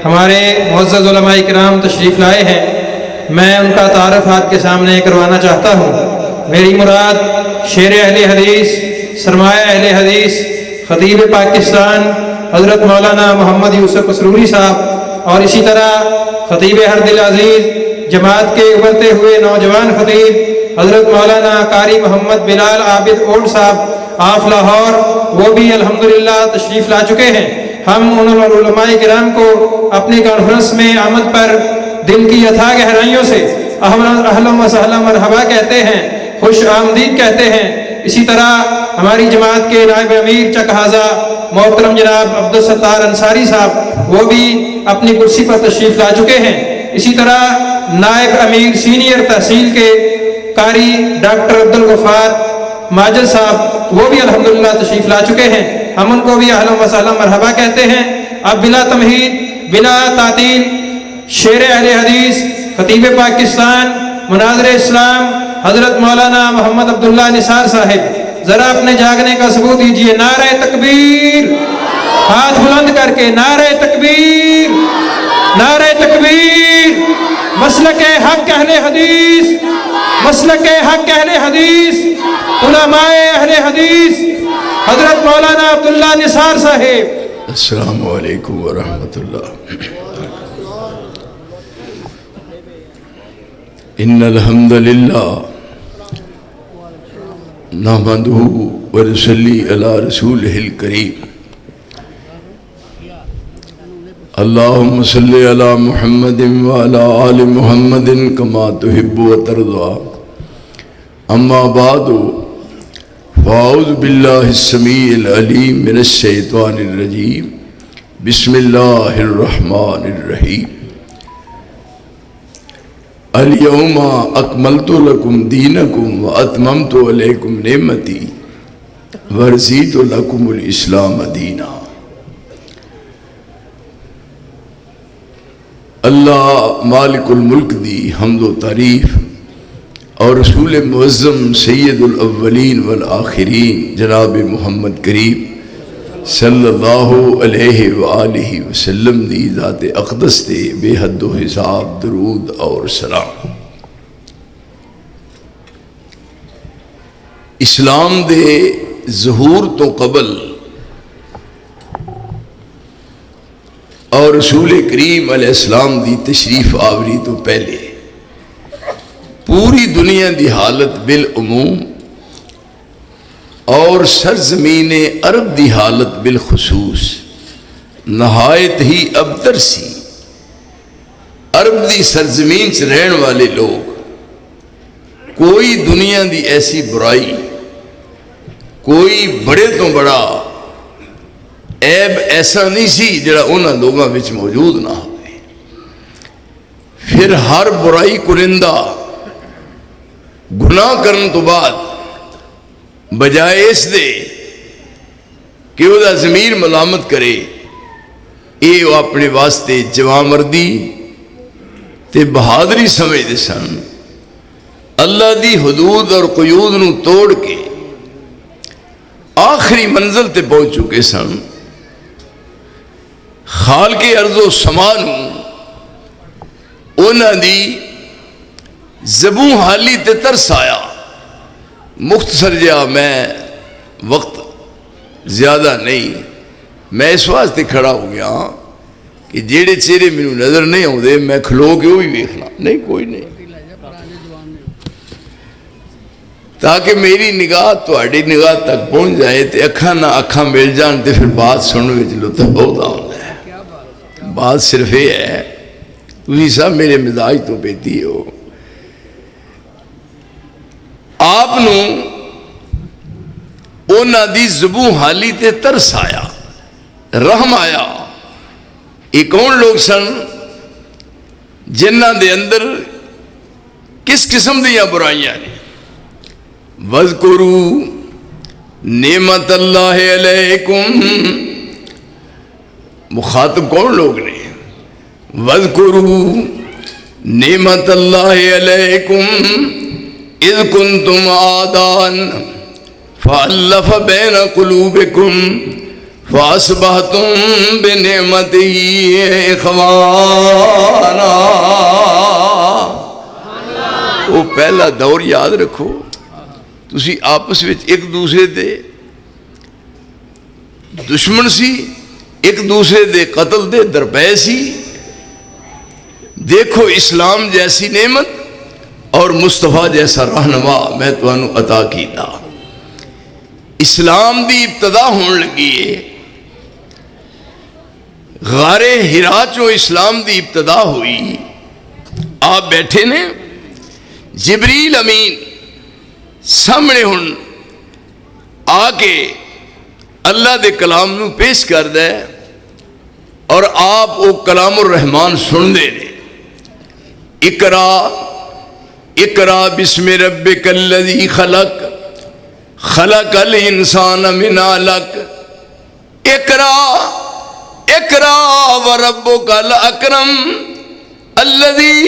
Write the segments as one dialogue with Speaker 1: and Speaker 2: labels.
Speaker 1: ہمارے معزز علماء کرام تشریف لائے ہیں، میں ان کا تعارف آپ کے سامنے کروانا چاہتا ہوں۔ میری مراد شیر اہل حدیث، سرمایہ اہل حدیث، خطیب پاکستان حضرت مولانا محمد یوسف اسروری صاحب، اور اسی طرح خطیب ہر دل عزیز جماعت کے ابھرتے ہوئے نوجوان خطیب حضرت مولانا قاری محمد بلال عابد اولڈ صاحب آف لاہور، وہ بھی الحمدللہ تشریف لا چکے ہیں۔ ہم ان علماء کرام کو اپنی کانفرنس میں آمد پر دل کی اتھاہ گہرائیوں سے اہلا و سہلا مرحبا کہتے ہیں، خوش آمدید کہتے ہیں۔ اسی طرح ہماری جماعت کے نائب امیر چک حاضہ محترم جناب عبدالستار انصاری صاحب، وہ بھی اپنی کرسی پر تشریف لا چکے ہیں۔ اسی طرح نائب امیر سینئر تحصیل کے قاری ڈاکٹر عبدالغفار ماجد صاحب، وہ بھی الحمدللہ تشریف لا چکے ہیں۔ ہم ان کو بھی اہلا و سہلا مرحبا کہتے ہیں۔ اب بلا تمہید بلا تعطیل شیر اہل حدیث خطیب پاکستان مناظر اسلام حضرت مولانا محمد عبداللہ نثار صاحب، ذرا اپنے جاگنے کا ثبوت دیجئے۔ نعرہ تکبیر، ہاتھ بلند کر کے نعرہ تکبیر، نعرہ تکبیر۔ مسلک حق اہل حدیث، مسلک حق اہل حدیث، علماء اہل حدیث حضرت مولانا عبداللہ نثار صاحب۔
Speaker 2: السلام علیکم ورحمۃ اللہ۔ ان الحمد للہ نحمدہ ونصلی علی رسولہ الکریم۔ اللہم صلی علی محمد وعلی آل محمد کما تحب و ترضی۔ اما بعد فاعوذ باللہ السمیع العلیم من الشیطان الرجیم، بسم اللہ الرحمن الرحیم۔ الیوم اکملت لکم دینکم واتممت علیکم نعمتی ورضیت لکم الاسلام دینا۔ اللہ مالک الملک دی حمد و تعریف، اور رسول معظم سید الاولین والآخرین جناب محمد کریم صلی اللہ علیہ وآلہ وسلم دی ذات اقدس تے بے حد و حساب درود اور سلام۔ اسلام دے ظہور تو قبل اور رسول کریم علیہ السلام دی تشریف آوری تو پہلے پوری دنیا دی حالت بالعموم اور سرزمین عرب دی حالت بالخصوص نہایت ہی ابتر سی۔ عرب دی سرزمین سے رہن والے لوگ کوئی دنیا دی ایسی برائی، کوئی بڑے تو بڑا عیب ایسا نہیں سی جڑا انہاں لوگاں وچ موجود نہ ہوئے۔ پھر ہر برائی کنندہ گناہ کرن تو بعد بجائے اس دے کہ وہ دا ضمیر ملامت کرے، اے وہ اپنے واسطے جوامردی تے بہادری سمجھتے سن۔ اللہ دی حدود اور قیود نو توڑ کے آخری منزل تے پہنچ چکے سن۔ خالق ارض و سما نو انہاں دی زبوں حالی تے ترس آیا۔ مختصر جہا میں وقت زیادہ نہیں، میں اس واسطے کھڑا ہو گیا کہ جیڑے چہرے مینوں نظر نہیں آتے میں کھلو کے وہ بھی ویکھنا نہیں، کوئی نہیں، تاکہ میری نگاہ تہاڈی نگاہ تک پہنچ جائے تے اکھاں نہ اکھاں مل جان تے پھر بات سننے وچ لطف بہت آتا ہے۔ بات صرف یہ ہے تسی سب میرے مزاج تو پیتی ہو۔ آپ نو اونا دی زبوں حالی تے ترس آیا، رحم آیا۔ ایک کون لوگ سن جنہ دے اندر کس قسم دیاں برائیاں نے؟ وَاذْكُرُوا نعمت اللہ علیکم، مخاطب کون لوگ نے؟ وَاذْكُرُوا نعمت اللہ علیکم اذ کنتم آدان فالف بین قلوبکم فَأَصْبَحْتُمْ بِنِعْمَتِهِ إِخْوَانًا. وہ پہلا دور یاد رکھو، تسی آپس وچ ایک دوسرے دے دشمن سی، ایک دوسرے دے قتل دے درپے سی. دیکھو اسلام جیسی نعمت اور مصطفیٰ جیسا رہنما میں تمہیں عطا کیتا. اسلام دی ابتدا ہون لگی ہے، غار ہرا چوں اسلام دی ابتدا ہوئی. آپ بیٹھے نے، جبریل امین سامنے ہن آ کے اللہ دے کلام نو پیش کر دے اور آپ وہ کلام الرحمان سن دے نے. اقرا اقرا بسم ربک الذی خلق خلق الانسان من علق. اقرا اقرا وربک الاکرم الذی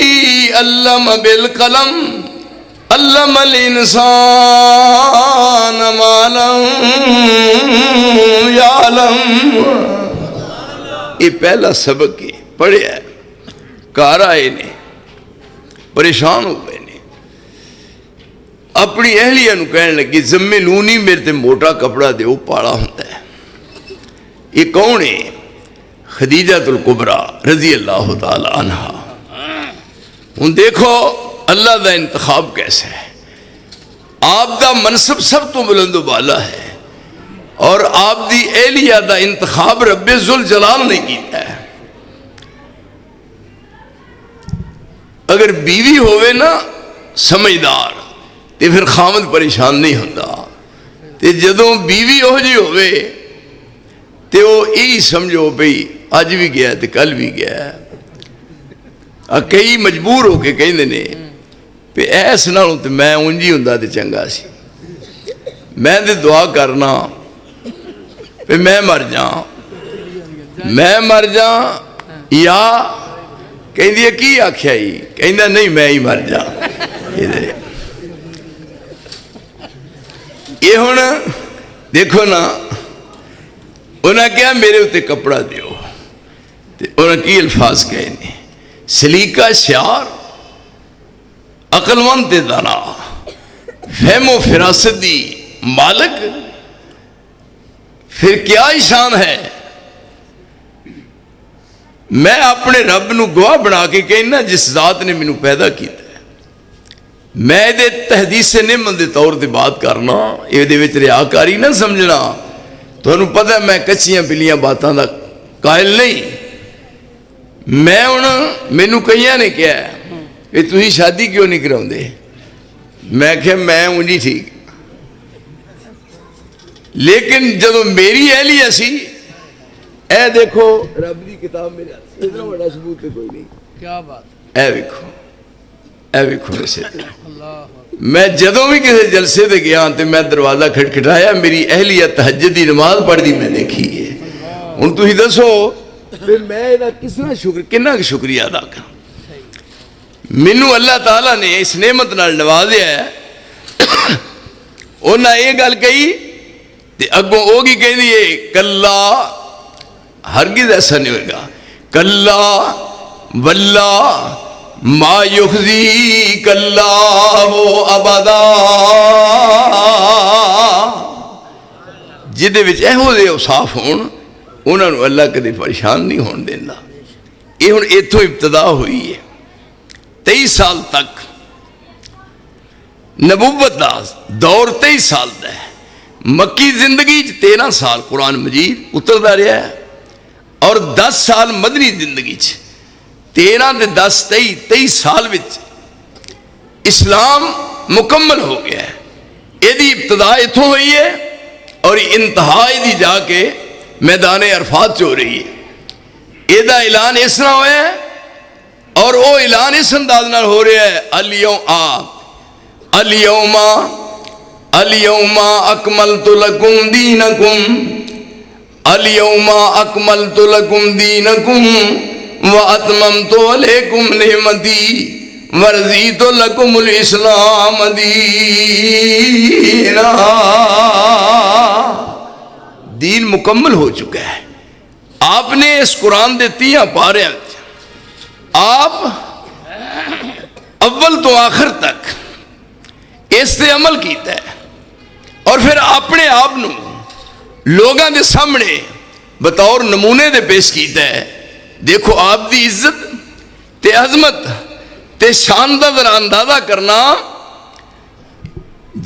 Speaker 2: علم بالقلم علم الانسان ما لم یعلم. یہ پہلا سبق ہے، پڑھیا ہے. گھر آئے نے، پریشان ہو گئے نے، اپنی اہلیہ نو کہنے لگی زمے لونی میرے تے موٹا کپڑا دے، وہ پاڑا ہوتا ہے. یہ کون ہے؟ خدیجہ الکبریٰ رضی اللہ تعالی عنہ. ہن دیکھو اللہ دا انتخاب کیسا ہے. آپ دا منصب سب تو بلند و بالا ہے اور آپ دی اہلیہ دا انتخاب رب ذوالجلال نے کیتا ہے. اگر بیوی ہوئے نا سمجھدار تے پھر خامد پریشان نہیں ہوتا. تے جدوں بیوی ہو جی ہوئے تے وہ یہی سمجھو بھئی اج بھی گیا تے کل بھی گیا. کئی مجبور ہو کے کہندے نے پہ ایس نالوں تے میں انجی ہوندا تے چنگا سی. میں تے دعا کرنا پہ میں مر جاں یا کہندی ہے کی آکھیا ہی، کہندا نہیں میں ہی مر جاں. یہ ہن دیکھو نا، انہاں کیا میرے اتے کپڑا دیو، انہاں کی الفاظ کہے نے، سلیقہ شعار، عقل مند تے دانا، فہم و فراست دی مالک. پھر کیا شان ہے. میں اپنے رب نو گواہ بنا کے کہنا جس ذات نے مینوں پیدا کیتا ہے، میں دے تحدیث نعمت دے طور تے بات کرنا، یہ دے وچ ریاکاری نہ سمجھنا. تھانوں پتہ ہے میں کچیاں پلیاں باتاں دا قائل نہیں. میں ہن مینوں کئیاں نے کہا ہے کہ تسی شادی کیوں نہیں کراؤندے؟ میں کہ میں انجی ٹھیک. لیکن جدوں میری اہلیہ سی، اے دیکھو رب دی کتاب میرے ہاتھ، اتنا بڑا ثبوت کوئی نہیں. کیا بات. اے ویکھو ویسے میں جدوں بھی کسی جلسے تے گیا تے میں دروازہ کھٹکھٹایا، میری اہلیہ تہجد دی نماز پڑھدی میں دیکھی ہے. ہن تسی دسو پھر میں ایدا کنا شکریہ ادا کراں. مینوں اللہ تعالیٰ نے اس نعمت نال نوازیا ہے. انہاں یہ گل کہی تے اگوں او کی کہندی ہے کلا، ہرگز ایسا نہیں ہوئے گا. کلا واللہ ما یخزی کلا وہ ابدا. جدے وچ ایہو دے اوصاف ہون انہاں نو اللہ کدے پریشان نہیں ہون دیندا. یہ ہن ایتھوں ابتدا ہوئی ہے. 23 سال تک نبوت دا دور 23 سال دا ہے. مکی زندگی 13 سال قرآن مجید اتردا رہا ہے اور 10 سال مدنی زندگی 13 تے 10 23 سال وچ اسلام مکمل ہو گیا ہے. یہ ابتدا اتوں ہوئی ہے اور انتہا دی جا کے میدان عرفات ہو رہی ہے. یہ اعلان اس طرح ہوا ہے اور وہ اعلان اس انداز نال ہو رہا ہے الیوم اکملت لکم دینکم الیوم اکملت لکم دینکم واتممت علیکم نعمتی ورضیت لکم الاسلام دینا. دین مکمل ہو چکا ہے. آپ نے اس قرآن دے 30 پارے آپ اول تو آخر تک اس تے عمل کیتا ہے اور پھر اپنے آپ نو لوگاں دے سامنے بطور نمونے دے پیش کیتا ہے. دیکھو آپ دی عزت تے عظمت تے شان دا ذرا اندازہ کرنا.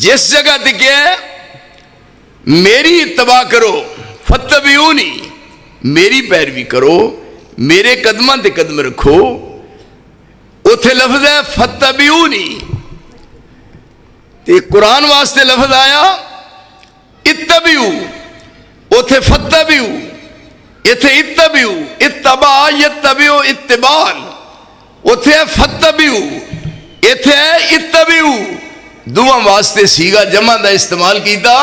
Speaker 2: جس جگہ تے کیا ہے میری اتباع کرو فتبعونی، میری پیروی کرو، میرے قدماں تے قدم رکھو. اتھے لفظ ہے فتبعونی، تے قرآن واسطے لفظ آیا اتبعو، اتھے فتبعو، اتھے اتبعو، اتبع یتبعو اتبان، اتھے فتبعو، اتھے اتبعو. دعا واسطے سیگا جمع دا استعمال کیتا.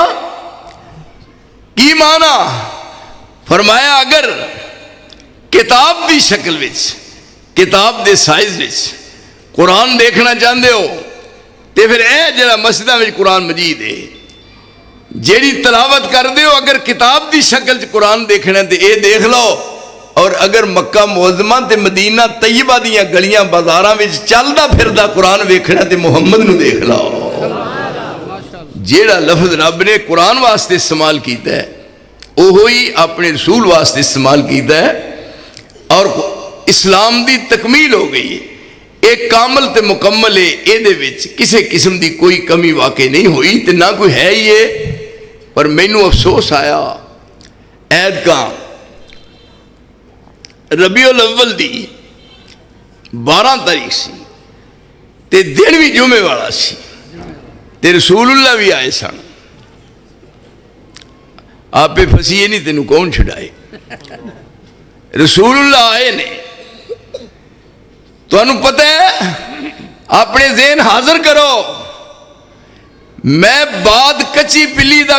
Speaker 2: کی معنی؟ فرمایا اگر کتاب دی شکل وچ، کتاب دے سائز وچ قرآن دیکھنا چاہتے ہو تے پھر اے جڑا مسجداں وچ قرآن مجید ہے جیڑی تلاوت کر دے ہو، اگر کتاب دی شکل چ قرآن دیکھنا تے اے دیکھ لو. اور اگر مکہ معظمہ تے مدینہ طیبہ دیاں گلیاں بازاراں وچ چلدا پھردا قرآن ویکھنا تے محمد نو دیکھ لو. جیڑا لفظ رب نے قرآن واسطے استعمال کیتا ہے وہی اپنے رسول واسطے استعمال کیتا ہے اور اسلام دی تکمیل ہو گئی ہے. ایک کامل تے مکمل ہے، اے دے وچ کسے قسم دی کوئی کمی واقع نہیں ہوئی تے نہ کوئی ہے ہی ہے. پر مینوں افسوس آیا عید کا ربیع الاول دی 12 تاریخ سی تے دن بھی جمعے والا سی تے رسول اللہ بھی آئے سن. آپ پہ پھسیے نہیں تینوں کون چھڑائے. رسول اللہ آئے نے، تو انہوں پتہ ہے اپنے ذہن حاضر کرو. میں بات کچی پلی دا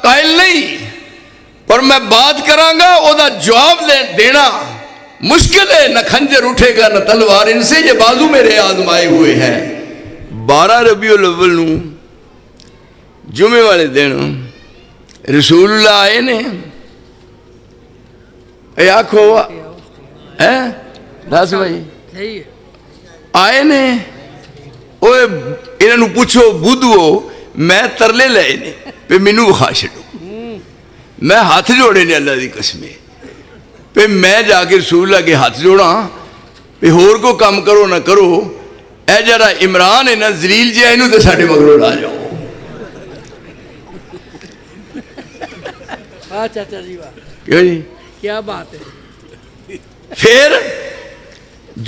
Speaker 2: قائل نہیں، پر میں بات کرانگا او دا جواب دینا مشکل ہے. نہ کھنجر اٹھے گا نہ تلوار، ان سے یہ بازو میرے آزمائے ہوئے ہیں. 12 ربیع الاول نو جمعے والے دن رسول اللہ آئے نے. اے آکھو دس بھائی آئے نے. انہوں پوچھو بدھو میں ترلے لائے نے پہ مینوں بخا چھڑو. میں ہاتھ جوڑے نے اللہ دی قسمیں پہ میں جا کے رسول اللہ کے ہاتھ جوڑا پہ ہور کو کام کرو نہ کرو. اے جڑا عمران ہے نا زلیل جی اینو تے ساڈے مگروں لا جاؤ.
Speaker 3: چاچا جی
Speaker 2: کیوں جی
Speaker 3: کیا بات ہے.
Speaker 2: پھر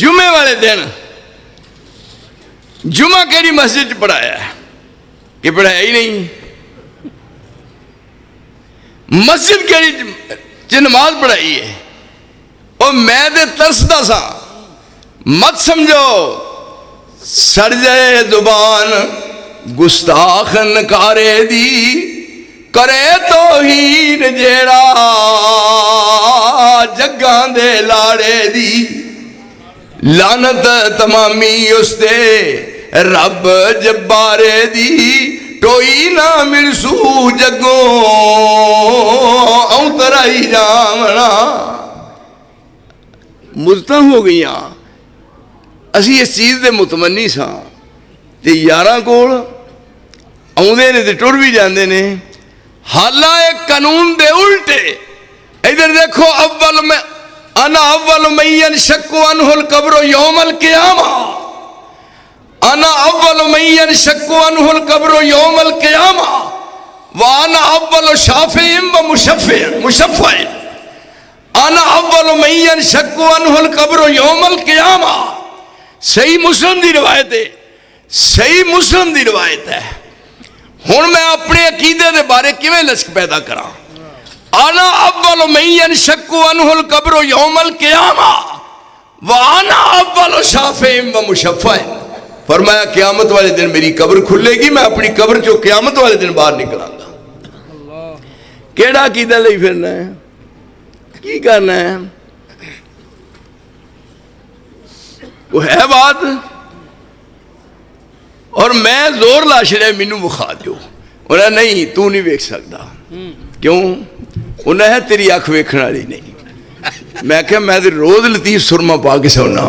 Speaker 2: جمعے والے دن جمعہ کیڑی مسجد پڑھایا ہے کہ پڑھایا ہی نہیں. مسجد کیڑی چ نماز پڑھائی ہے. اور میں دے ترسدا سا مت سمجھو سڑ جائے زبان گستاخ نکارے دی کرے توہین جیڑا جگاں دے لاڑے دی. لعنت تمامی اس دے رب جبارے دی ٹوئی نہ ملسو جگوں اون ترائی جامنا. مزتاں ہو گئیاں اسی اس چیز دے متمنی ساں تے یاراں کول آوندے نے تے ٹر بھی جاندے نے. حالہ ایک قانون دے الٹے. ادھر دیکھو اول میں انا اول من ينشق عنه القبر يوم القيامة، انا اول من ينشق عنه القبر يوم القيامة وانا اول شافع ومشفع. انا اول من ينشق عنه القبر يوم القيامة. صحیح مسلم دی روایت ہے، صحیح مسلم دی روایت ہے. ہن میں اپنے عقیدے دے بارے کیویں لشک پیدا کراں. انا اول من ينشق عنه القبر يوم القيامة وانا اول شافع ومشفع. فرمایا قیامت والے دن میری قبر کھلے گی، میں اپنی قبر جو قیامت والے دن باہر نکلاں گا. کیڑا عقیدہ لئی پھرنا ہے، کی کرنا ہے؟ وہ ہے بات. اور میں زور لا چھڑیا مینوں بخا دیو. انہاں نہیں تو نہیں ویکھ سکدا. کیوں؟ انہیں ہے تیری اکھ ویکھن والی نہیں. میں کہ میں تو روز لطیف سرما پا کے سونا.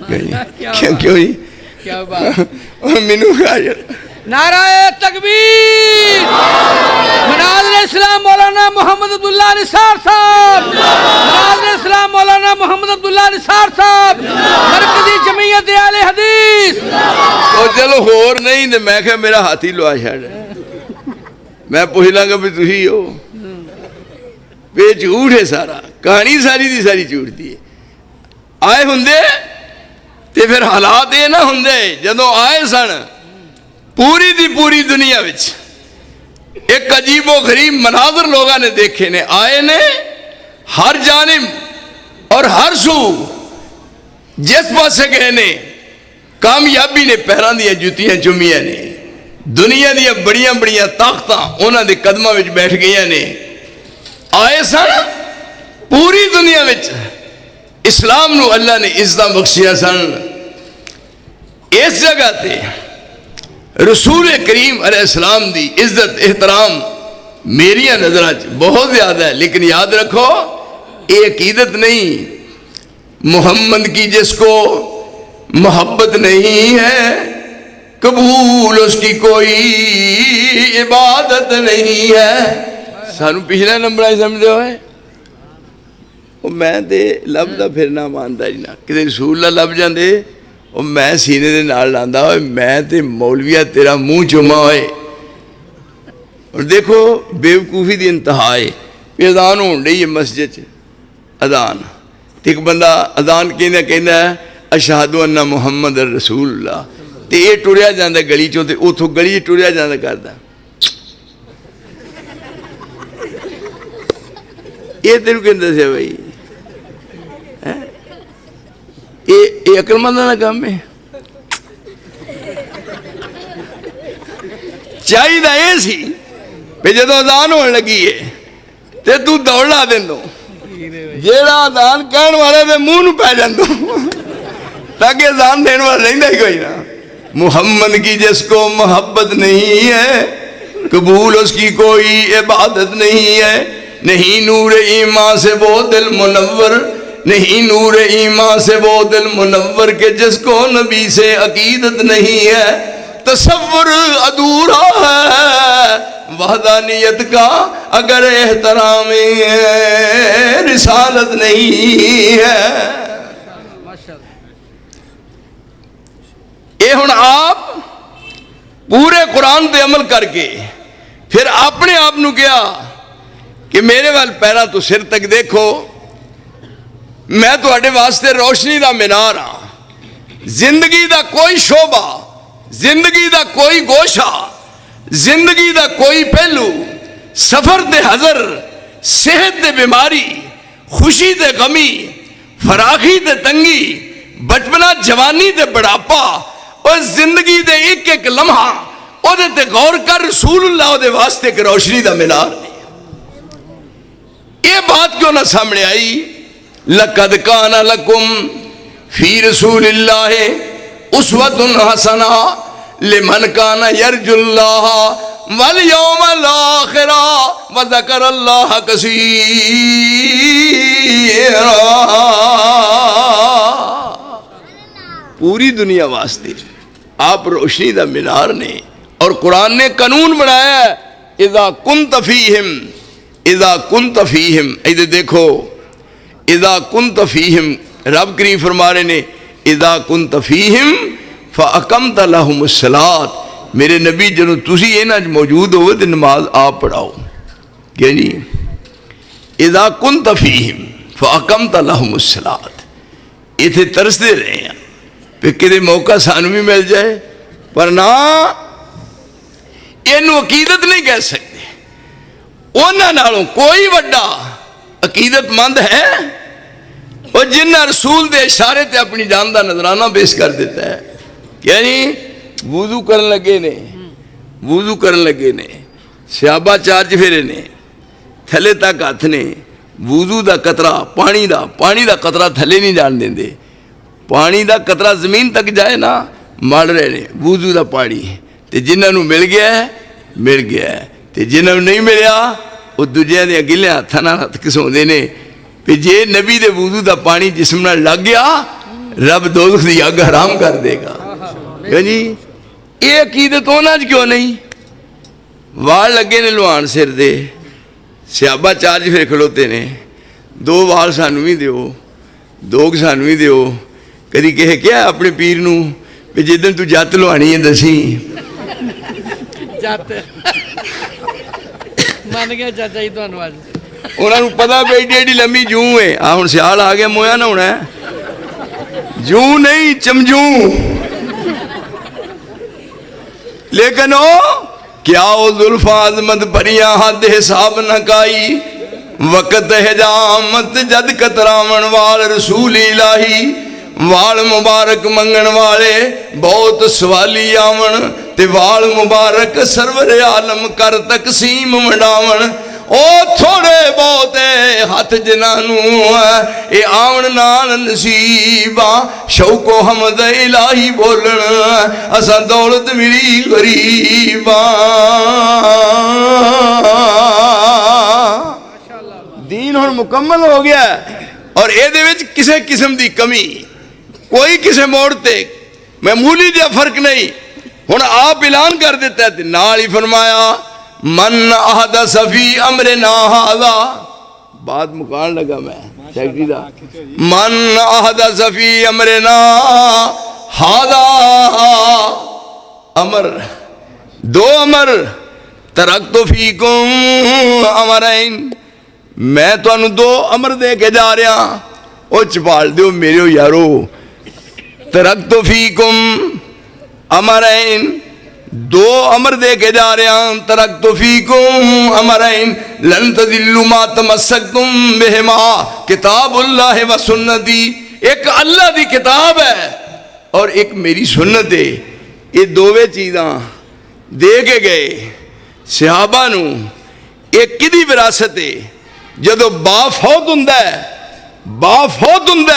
Speaker 2: کیوں جی
Speaker 3: کیا بات.
Speaker 2: مینو
Speaker 3: نعرہ تکبیر. مناظر اسلام مولانا محمد عبداللہ نثار صاحب. مناظر اسلام مولانا محمد عبداللہ نثار صاحب مرکزی جمعیت اہل حدیث.
Speaker 2: چلو ہور نہیں تو میں کہ میرا ہاتھی لوا چھڑ. میں پوچھ لاں گا بھی تھی ہو. یہ جھوٹ ہے سارا. کہانی ساری دی ساری جھوٹ دی. آئے ہوندے تے پھر حالات یہ نہ ہوندے جدوں آئے سن پوری دی پوری دنیا وچ ایک عجیب و غریب مناظر لوگاں نے دیکھے نے. آئے نے ہر جانب اور ہر سو جس پاسے گئے نے کامیابی نے پیران دیا جتیاں چومیاں نے. دنیا دیا بڑیاں بڑیاں طاقتاں انہاں دے قدماں وچ بیٹھ گئیاں نے. آئے سن پوری دنیا وچ اسلام نو اللہ نے عزت بخشیا سن. اس جگہ تے رسول کریم علیہ السلام دی عزت احترام میری نظرہ بہت زیادہ ہے. لیکن یاد رکھو یہ عقیدت نہیں. محمد کی جس کو محبت نہیں ہے قبول اس کی کوئی عبادت نہیں ہے. سانو پچھلا نمبر سمجھے ہوئے میں تے لب دا پھر نہ مانتا جی نہ کدے رسول اللہ لب جاندے وہ میں سینے دے نال لاندا ہوئے میں تے مولویہ تیرا منہ چوما ہوئے. اور دیکھو بیوقوفی دی انتہا ہے. اذان ہون ڈئی ہے مسجد اذان ایک بندہ اذان کہنا ہے اشہد ان محمد رسول اللہ تے یہ ٹریا جاندا گلی چوں تے اوتھوں گلی ٹریا جاندا کردا. یہ تینوں کہن دسیا بھائی یہ عقل مند کا کام ہے. چاہیے یہ سی بھی جدو اذان ہونے لگی ہے تے تو دوڑ لا دین دو جیڑا اذان کہن والے دے منہ نو پے جاندو تاکہ اذان دین والا رہندا ہی کوئی نہ. محمد کی جس کو محبت نہیں ہے قبول اس کی کوئی عبادت نہیں ہے. نہیں نور ایمان سے وہ دل منور نہیں نور ایمان سے وہ دل منور کہ جس کو نبی سے عقیدت نہیں ہے. تصور ادھورا ہے وحدانیت کا اگر احترام رسالت نہیں ہے. یہ ہن آپ پورے قرآن پہ عمل کر کے پھر اپنے آپ نو کیا کہ میرے وال پیرا تو سر تک دیکھو میں تواڈے واسطے روشنی دا مینار ہاں. زندگی دا کوئی شعبہ زندگی دا کوئی گوشہ زندگی دا کوئی پہلو سفر تے حضر صحت تے بیماری خوشی تے غمی فراخی تے تنگی بچپنا جوانی تے بڑھاپا اور زندگی دے ایک ایک لمحہ او دے تے غور کر رسول اللہ دے واسطے کہ روشنی دا مینار. یہ بات کیوں نہ سامنے آئی؟ لَقَدْ كَانَ لَكُمْ فِي رَسُولِ اللَّهِ أُسْوَةٌ حَسَنَةٌ لِمَنْ كَانَ يَرْجُو اللَّهَ وَالْيَوْمَ الْآخِرَ وَذَكَرَ اللَّهَ كَثِيرًا. پوری دنیا واسطے آپ روشنی دا مینار نے اور قرآن نے قانون بنایا ہے اذا كنت فیہم اذا كنت فیہم. ادھر دیکھو اذا كنت فیہم رب کریم فرما رہے نے اذا كنت فیہم فاقمت لهم الصلاۃ. میرے نبی جنوں تسی انہاں موجود ہوئے تے نماز آپ پڑھاؤ. یعنی اذا كنت فیہم فاقمت لهم الصلاۃ. ایتھے ترسدے رہے ہیں پہ کدے موقع سانو بھی مل جائے پر نہ اینو عقیدت نہیں کہہ سکتے. انہاں نالوں کوئی وڈا عقیدت مند ہے اور جنہ رسول دے اشارے تے اپنی جان دا نظرانہ پیش کر دیتا ہے. یعنی وضو کرن لگے نے صحابہ چارج پھیرے نے تھلے تک ہاتھ نے وضو دا قطرہ پانی دا قطرہ تھلے نہیں جان دیں دے. پانی دا قطرہ زمین تک جائے نا مڑ رہے نے وضو دا پانی تے جنہاں نو مل گیا ہے تے جنہوں نہیں ملیا وہ دوجے دے گلے ہاتھاں نال ہاتھ کساؤندے نے کہ جے نبی دے وضو دا پانی جسم نال لگ گیا رب دوزخ دی اگ حرام کر دے گا. جی یہ عقیدت ہونا کیوں نہیں؟ وال لگے نے لوہان سر دے صحابہ چارج پھر کھلوتے نے 2 وال سانو بھی دیو 2 سانو بھی دیو. کدی کہے کیا اپنے پیر نو کہ جدن تو جت لوہانی ہے دسی
Speaker 3: من گیا چاچا جی تمہیں آج
Speaker 2: انہوں نے پتا بھی ایڈی ایڈی لمبی جوں ہے. ہوں سیال آ گیا مویا نہ ہونا ہے جوں نہیں چمجوں. لیکن کیا وہ زلفاں عظمت بھریاں حد حساب نہ کائی وقت حجامت جد کتراون وال رسول الہی وال مبارک منگن والے بہت سوالی آون تے وال مبارک سرور عالم کر تقسیم منڈاون. او تھوڑے بہت ہاتھ جنانوں اے آون نال نصیباں شوق و حمد الہی بولن اساں دولت ملی غریباں. دین ہن مکمل ہو گیا اور اے دے وچ کسے قسم دی کمی کوئی کسے موڑ تے معمولی جہا فرق نہیں. ہن آپ اعلان کر دیتا ہے نال ہی فرمایا من احدث فی امرنا ھذا بات مکان لگا میں سیکٹری دا من احدث فی امرنا ھذا امر 2 امر ترکت فیکم امرین میں تو انہوں 2 امر دے کے جا رہا ہاں او چپال دیو میرے ہو یارو. ترکت فیکم امرین 2 امر دے کے جا رہے ہیں. ترکت فیکم امرین لن تذلوا ما تمسکتم بہما کتاب اللہ و سنتی. ایک اللہ دی کتاب ہے اور ایک میری سنت ہے. یہ 2 چیزاں دے کے گئے صحابہ نو. ایک کدی وراثت ہے جدو با فوت ہوندا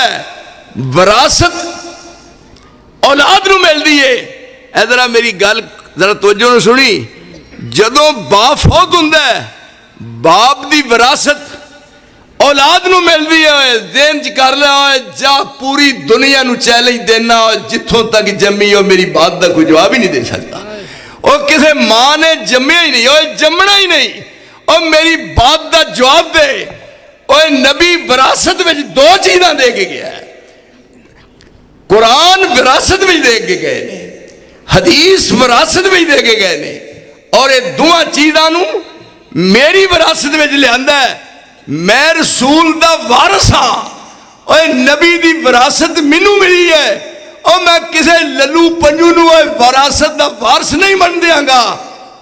Speaker 2: ہے وراثت اولاد نو مل دیئے. اے ذرا میری گل ذرا توجہ نو سنی. جدو با فوت ہوندا ہے باپ دی وراثت اولاد نو مل دیئے. ذہن چ کر لیا ہوئے جا پوری دنیا نو چیلنج دینا جتھوں تک جمی ہو میری بات دا کوئی جواب ہی نہیں دے سکتا. اور کسے ماں نے جمیا ہی نہیں اور جمنا ہی نہیں اور میری بات دا جواب دے. اور نبی وراثت میں 2 چیزاں دے کے گیا ہے. قرآن وراثت میں دے کے گئے نے حدیث وراثت میں دے کے گئے نے اور یہ 2 چیزاں نو میری وراثت میں لے آندا ہے. میں رسول دا وارث ہاں اور نبی دی وراثت مینوں ملی ہے اور میں کسے للو پنجو نو وراثت دا وارث نہیں بن دیاں گا.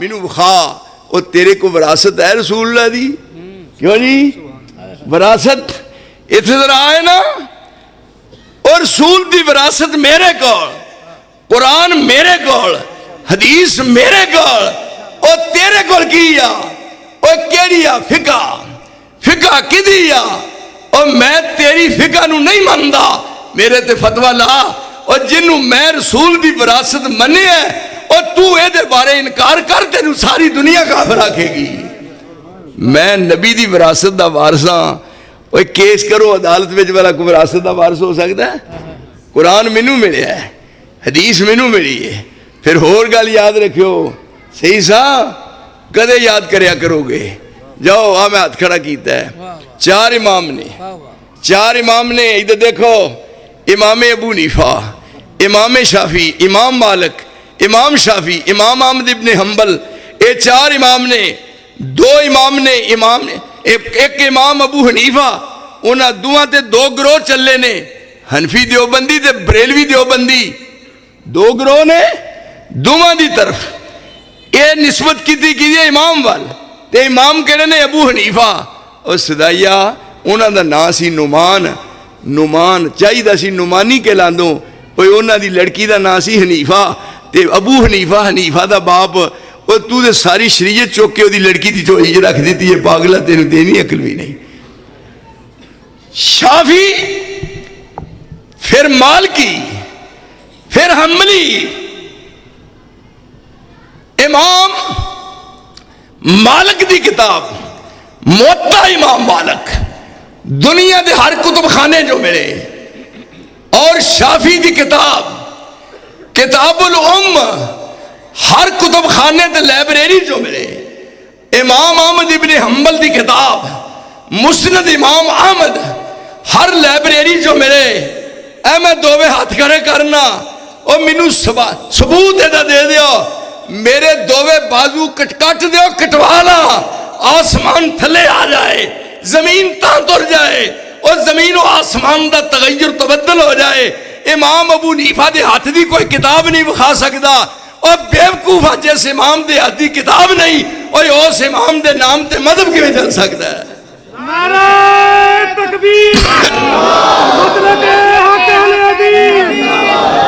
Speaker 2: مینوں بخا اور تیرے کو وراثت ہے رسول اللہ دی کیوں جی وراثت اتنے ذرا آئے نا. اور رسول دی وراثت میرے کول قرآن میرے کول حدیث میرے کول اور تیرے کول کی آ اور کیڑی آ فقہ کدی آ اور میں تیری فقہ نو نہیں مندا میرے تے فتوہ لا. اور جنوں میں رسول دی وراثت منی ہے اور تو اے دے بارے انکار کر تینوں ساری دنیا کافر آکھے گی. میں نبی دی وراثت دا وارثاں. وہ کیس کرو عدالت میں والا کوئی وراثت دا وارث ہو سکتا ہے؟ قرآن مینوں ملیا ہے حدیث مینوں ملی ہے. پھر ہور گل یاد رکھو صحیح سا کدے یاد کریا کرو گے. جاؤ میں ہاتھ کھڑا کیتا ہے 4 امام نے ادھر دیکھو. امام ابو حنیفہ امام شافعی امام مالک امام شافعی امام احمد ابن حنبل یہ 4 امام نے. 2 امام نے ایک امام ابو حنیفہ انہاں 2 تے 2 گروہ چلے نے حنفی دیوبندی تے بریلوی دیوبندی 2 گروہ نے 2 دی طرف یہ نسبت کی امام وال تے امام کہنے نے ابو حنیفہ. اور صدائیہ انہاں دا نا سی نعمان چاہیے سی نعمانی کے لاندوں. کوئی انہاں دی لڑکی دا نا سی حنیفہ تے ابو حنیفہ دا باپ. اور تو دے ساری شریعت چوک کے دی لڑکی دی چوئی رکھ دیتی ہے پاگلہ تینوں دینی عقل بھی نہیں. شافعی پھر مالکی پھر حنبلی امام مالک دی کتاب موطا امام مالک دنیا دے ہر کتب خانے جو ملے، اور شافی دی کتاب کتاب الام ہر کتب خانے تے لائبریری جو ملے، امام احمد ابن حنبل دی کتاب مسند امام احمد ہر لائبریری جو ملے، اے میں دووے ہاتھ کھڑے کرنا اور مینوں ثبوت دے دیو، میرے دووے بازو کٹ دیو، کٹوالا، آسمان تھلے آ جائے، زمین تاں تر جائے اور زمین و آسمان دا تغیر تبدل ہو جائے، امام ابو حنیفہ دے ہاتھ دی کوئی کتاب نہیں بکھا سکدا، اور بیوقوفہ جیس امام دے ہاتھ دی کتاب نہیں، اور اس امام دے نام تے مذہب کیویں چل سکدا ہے؟
Speaker 4: نعرہ تکبیر، مطلق حق اہل حدیث،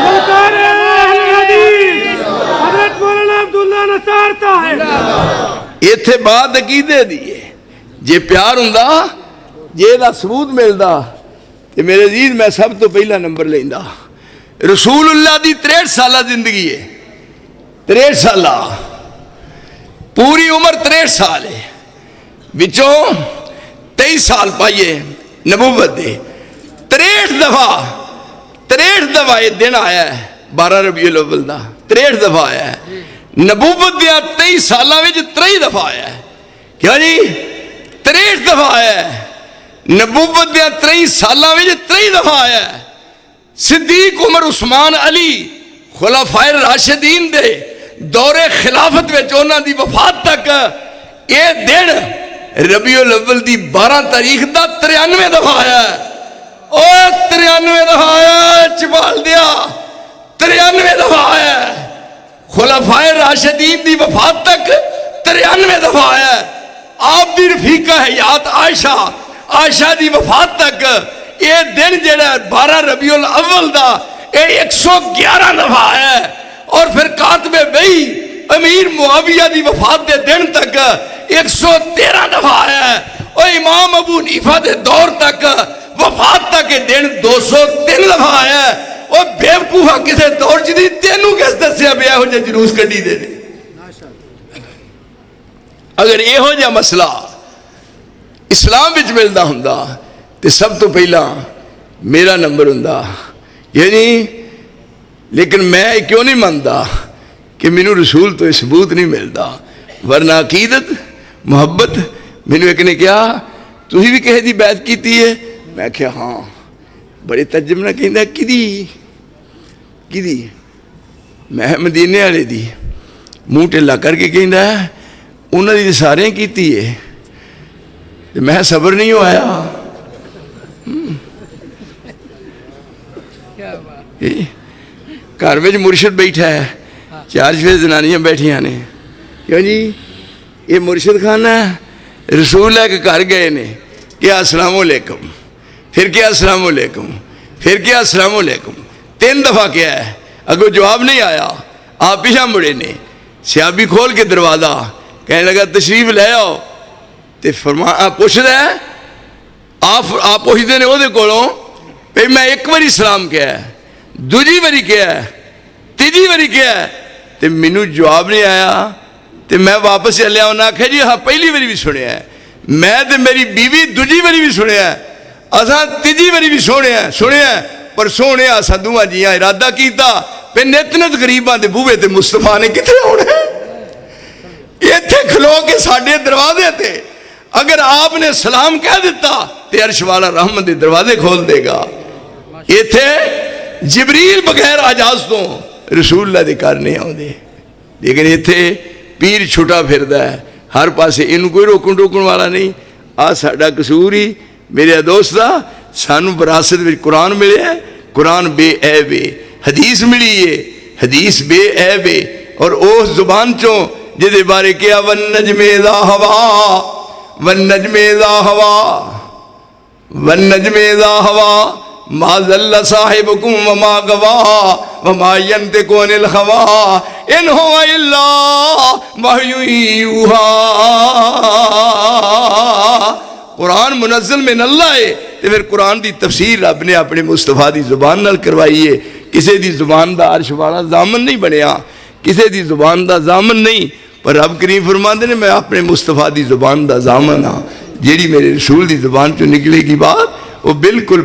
Speaker 4: ملکار اہل حدیث، حضرت مولانا عبداللہ نصار صاحب۔
Speaker 2: ایتھے بات عقیدے دیئے جے پیار ہوندا، جے دا ثبوت ملدا تے میرے عزیز میں سب تو پہلا نمبر لیندا۔ رسول اللہ دی 63 سالہ زندگی ہے، 63 سالہ، پوری عمر 63 سال ہے، وچوں 23 سال پائیے نبوت دے، 63 دفعہ یہ دن آیا ہے 12 ربیع الاول دا، 63 دفعہ آیا ہے، نبوت دیا 23 سالہ وچ 23 دفعہ آیا ہے، کیا جی 63 دفعہ آیا ہے، نبوت دیا 23 سالہ وچ 23 دفعہ آیا ہے۔ صدیق عمر عثمان علی خلفائے راشدین دے دور خلافت وچ انہاں دی وفات تک یہ دن ربیع الاول دی 12 تاریخ دا 93 دفعہ آیا ہے، اور 93 دفعہ آیا ہے، چبال دیا 93 دفعہ آیا ہے، خلفائے راشدین دی وفات تک 93 دفعہ آیا ہے، آپ دی رفیقہ حیات عائشہ دی وفات تک یہ دن جڑا 12 ربیع الاول دا یہ 111 دفعہ آیا ہے، اور پھر کاتب بئی امیر معاویہ دی وفات دے دن تک 113 دفعہ آیا ہے، اور امام ابو حنیفہ دے دور تک وفات تک یہ دن 203 دفعہ آیا ہے، اور بیوقوفہ کسے دور چیزی تینوں کس دسیا بیا ہو جائے جلوس کٹی دے دے۔ اگر یہ ہو جائے مسئلہ اسلام وچ ملدا ہوندا تے سب تو پہلا میرا نمبر ہوندا، یعنی لیکن میں کیوں نہیں ماندا کہ مینوں رسول تو ثبوت نہیں ملدا، ورنہ عقیدت محبت۔ مینوں ایک نے کہا تسی بھی کہے دی بیعت کیتی ہے، میں کہا ہاں، بڑے تجم نہ کہندا کدی میں مدینے والے دی، منہ ٹھلا کر کے کہندا ہے انہاں دی سارے کیتی ہے، میں صبر نہیں ہویا۔ گھر وچ مرشد بیٹھا ہے، 4 زنانیاں بیٹھیاں نے، کیوں جی یہ مرشد خانہ ہے، رسول ہے کہ گھر گئے نے، کیا السلام علیکم، پھر کیا السلام علیکم، پھر کیا السلام علیکم، 3 دفعہ کیا ہے، اگر جواب نہیں آیا آپ پیچھے مڑے نے، سیابی کھول کے دروازہ کہنے لگا تشریف لے آؤ، تے فرمایا پوچھ رہے ہیں آپ پوچھتے نے وہ دے کولوں پہ میں ایک باری سلام کیا ہے، دوجی باری کیا ہے، تیجی باری کیا ہے، تے مینوں جواب نہیں آیا، تے میں واپس چلیا انہاں آکھیا جی ہاں پہلی باری بھی سنیا ہے، میں تے میری بیوی دوجی باری بھی سنیا ہے، اساں تیجی باری بھی سنیا ہے، پر سونے اساں دوواں جیاں ارادہ کیتا پہ نت غریباں دے بوہے تے مصطفیٰ نے کتنے ہونا ہے، ایتھے کھلو کے ساڈے دروازے تے اگر آپ نے سلام کہہ دیتا تے عرش والا رحمت دے دروازے کھول دے گا۔ ایتھے جبریل بغیر اجازتوں رسول اللہ دے کار نہیں آؤں دے، لیکن ایتھے پیر چھٹا پھردا ہے ہر پاسے، انہوں کوئی روکن ٹوکن والا نہیں۔ آج ساڈا قصور ہی میرے دوستا سانو وراثت وچ قرآن ملے ہے، قرآن بے عیب ہے، حدیث ملی ہے، حدیث بے عیب ہے، اور اس زبان چوں جدے بارے کیا والنجم اذا ہوا والنجم اذا ہوا والنجم اذا ہوا ما ذل صاحبكم وما غوا وما ينطق عن الهوى ان هو الا وحی یوحی۔ قرآن منزل من اللہ ہے، پھر قرآن دی تفسیر رب نے اپنے مصطفیٰ دی زبان نال کروائی ہے، کسی دی زبان دا عرش والا ضامن نہیں بنیا، کسی دی زبان دا ضامن نہیں، پر رب کریم فرماتے ہیں میں اپنے مصطفیٰ دی زبان دا ضامن ہاں، جیڑی میرے رسول دی زبان چوں نکلے گی بات وہ بالکل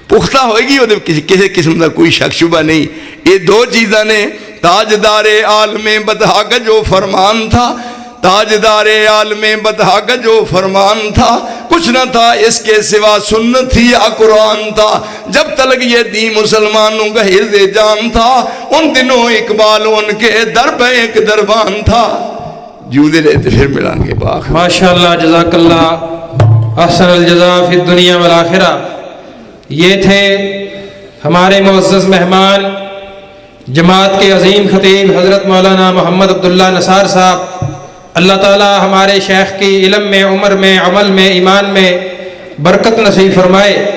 Speaker 2: پختہ ہوئے گی، وہ کسی قسم کا کوئی شک شبہ نہیں۔ یہ دو چیزاں نے، تاجدار عالم بطحا کا جو فرمان تھا، تاجدار عالم بطحا کا جو فرمان تھا، کچھ نہ تھا اس کے سوا سنت تھی یا قرآن تھا۔ جب تلک یہ دین مسلمانوں کا حرز جان تھا، ان دنوں اقبال ان کے درب ایک دربان تھا۔ جیوندے رہتے پھر ملان گے باخ۔
Speaker 1: ماشاءاللہ، جزاک اللہ احسن الجزا فی الدنیا والآخرہ۔ یہ تھے ہمارے معزز مہمان جماعت کے عظیم خطیب حضرت مولانا محمد عبداللہ نثار صاحب۔ اللہ تعالی ہمارے شیخ کی علم میں، عمر میں، عمل میں، ایمان میں برکت نصیب فرمائے۔